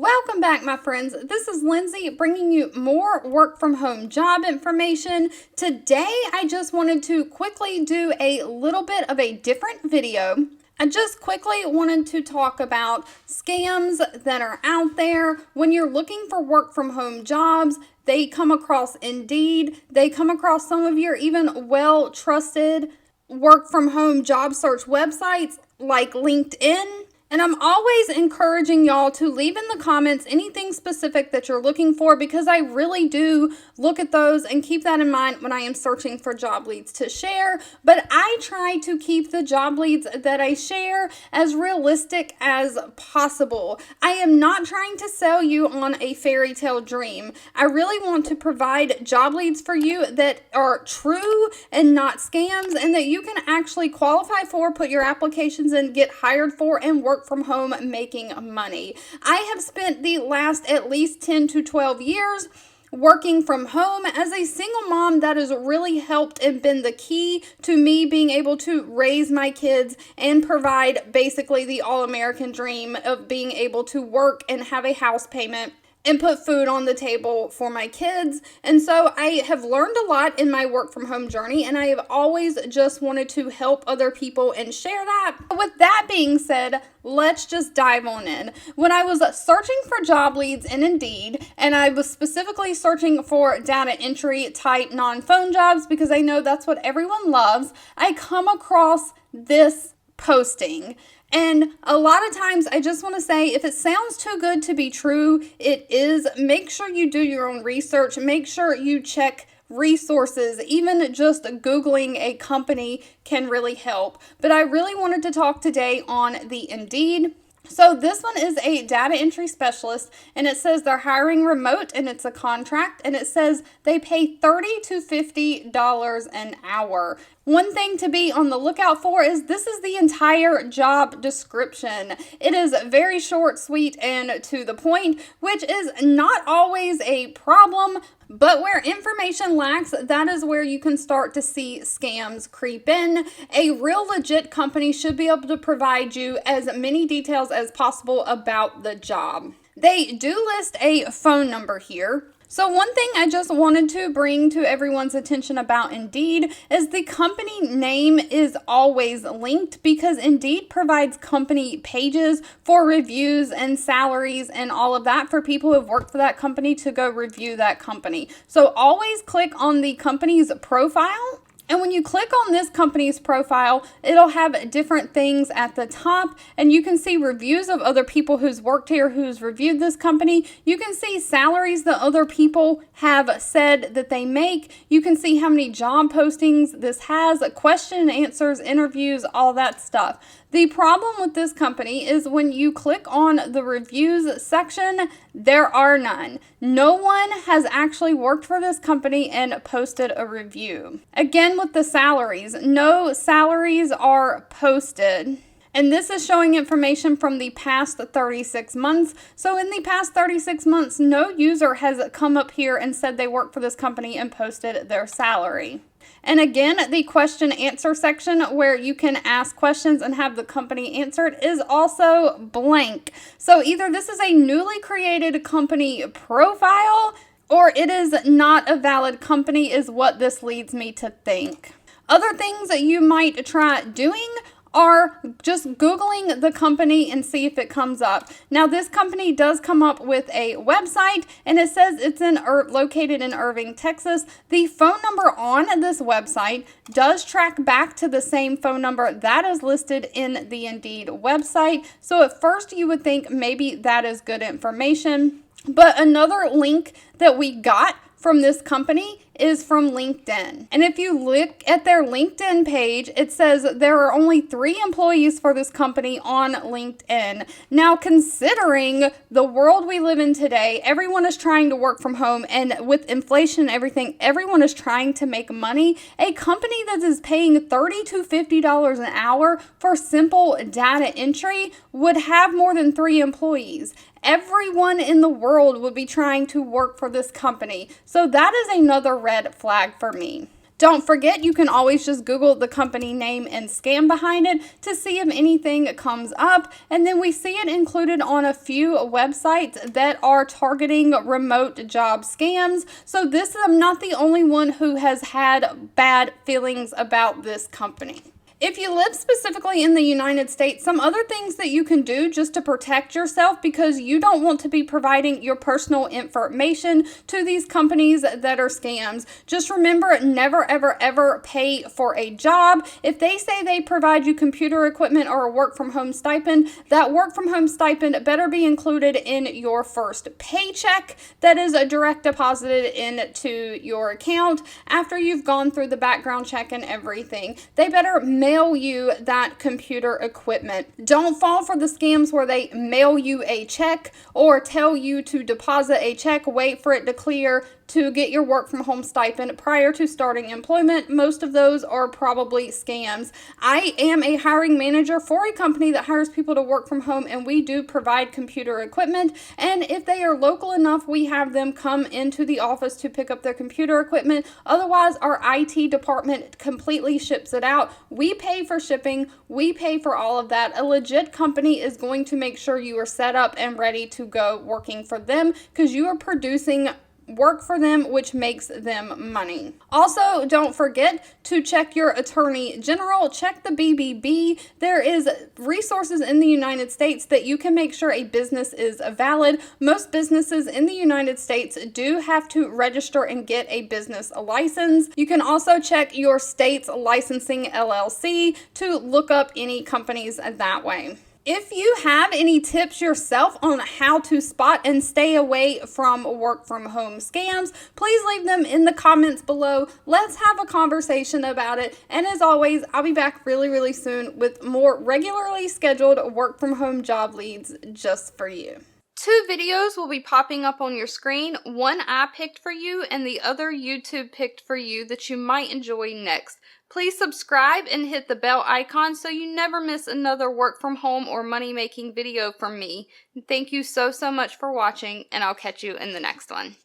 Welcome back, my friends. This is Lindsay bringing you more work from home job information. Today, I just wanted to quickly do a little bit of a different video. I just quickly wanted to talk about scams that are out there. When you're looking for work from home jobs, they come across Indeed. They come across some of your even well-trusted work from home job search websites like LinkedIn. And I'm always encouraging y'all to leave in the comments anything specific that you're looking for, because I really do look at those and keep that in mind when I am searching for job leads to share. But I try to keep the job leads that I share as realistic as possible. I am not trying to sell you on a fairy tale dream. I really want to provide job leads for you that are true and not scams, and that you can actually qualify for, put your applications in, get hired for, and work from home making money. I have spent the last at least 10 to 12 years working from home as a single mom. That has really helped and been the key to me being able to raise my kids and provide basically the all-American dream of being able to work and have a house payment and put food on the table for my kids. And so I have learned a lot in my work from home journey, and I have always just wanted to help other people and share that. With that being said, let's just dive on in. When I was searching for job leads in Indeed, and I was specifically searching for data entry type non-phone jobs because I know that's what everyone loves, I come across this posting. And a lot of times I just want to say, if it sounds too good to be true, it is. Make sure you do your own research. Make sure you check resources. Even just Googling a company can really help. But I really wanted to talk today on the Indeed. So this one is a data entry specialist, and it says they're hiring remote, and it's a contract, and it says they pay $30 to $50 an hour. One thing to be on the lookout for is this is the entire job description. It is very short, sweet, and to the point, which is not always a problem, but where information lacks, that is where you can start to see scams creep in. A real legit company should be able to provide you as many details as possible about the job. They do list a phone number here. So one thing I just wanted to bring to everyone's attention about Indeed is the company name is always linked, because Indeed provides company pages for reviews and salaries and all of that for people who have worked for that company to go review that company. So always click on the company's profile. And when you click on this company's profile, it'll have different things at the top, and you can see reviews of other people who's worked here, who's reviewed this company. You can see salaries that other people have said that they make. You can see how many job postings this has, question and answers, interviews, all that stuff. The problem with this company is when you click on the reviews section, there are none. No one has actually worked for this company and posted a review. Again, with the salaries, no salaries are posted. And this is showing information from the past 36 months. So in the past 36 months, no user has come up here and said they work for this company and posted their salary. And again, the question answer section where you can ask questions and have the company answered is also blank. So either this is a newly created company profile, or it is not a valid company, is what this leads me to think. Other things that you might try doing are just Googling the company and see if it comes up. Now, this company does come up with a website, and it says it's located in Irving, Texas. The phone number on this website does track back to the same phone number that is listed in the Indeed website. So at first you would think maybe that is good information. But another link that we got from this company is from LinkedIn. And if you look at their LinkedIn page, it says there are only 3 employees for this company on LinkedIn. Now, considering the world we live in today, everyone is trying to work from home, and with inflation and everything, everyone is trying to make money. A company that is paying $30 to $50 an hour for simple data entry would have more than 3 employees. Everyone in the world would be trying to work for this company. So that is another red flag for me. Don't forget, you can always just Google the company name and scam behind it to see if anything comes up. And then we see it included on a few websites that are targeting remote job scams. So this, I'm not the only one who has had bad feelings about this company. If you live specifically in the United States, some other things that you can do just to protect yourself, because you don't want to be providing your personal information to these companies that are scams. Just remember, never, ever, ever pay for a job. If they say they provide you computer equipment or a work from home stipend, that work from home stipend better be included in your first paycheck that is direct deposited into your account after you've gone through the background check and everything. They better mail you that computer equipment. Don't fall for the scams where they mail you a check or tell you to deposit a check, wait for it to clear to get your work from home stipend prior to starting employment. Most of those are probably scams. I am a hiring manager for a company that hires people to work from home, and we do provide computer equipment. And if they are local enough, we have them come into the office to pick up their computer equipment. Otherwise, our IT department completely ships it out. We pay for shipping. We pay for all of that. A legit company is going to make sure you are set up and ready to go working for them, because you are producing work for them, which makes them money. Also, don't forget to check your attorney general, check the BBB. There is resources in the United States that you can make sure a business is valid. Most businesses in the United States do have to register and get a business license. You can also check your state's licensing LLC to look up any companies that way. If you have any tips yourself on how to spot and stay away from work from home scams, please leave them in the comments below. Let's have a conversation about it. And as always, I'll be back really, really soon with more regularly scheduled work from home job leads just for you. 2 videos will be popping up on your screen. One I picked for you and the other YouTube picked for you that you might enjoy next. Please subscribe and hit the bell icon so you never miss another work from home or money making video from me. Thank you so much for watching, and I'll catch you in the next one.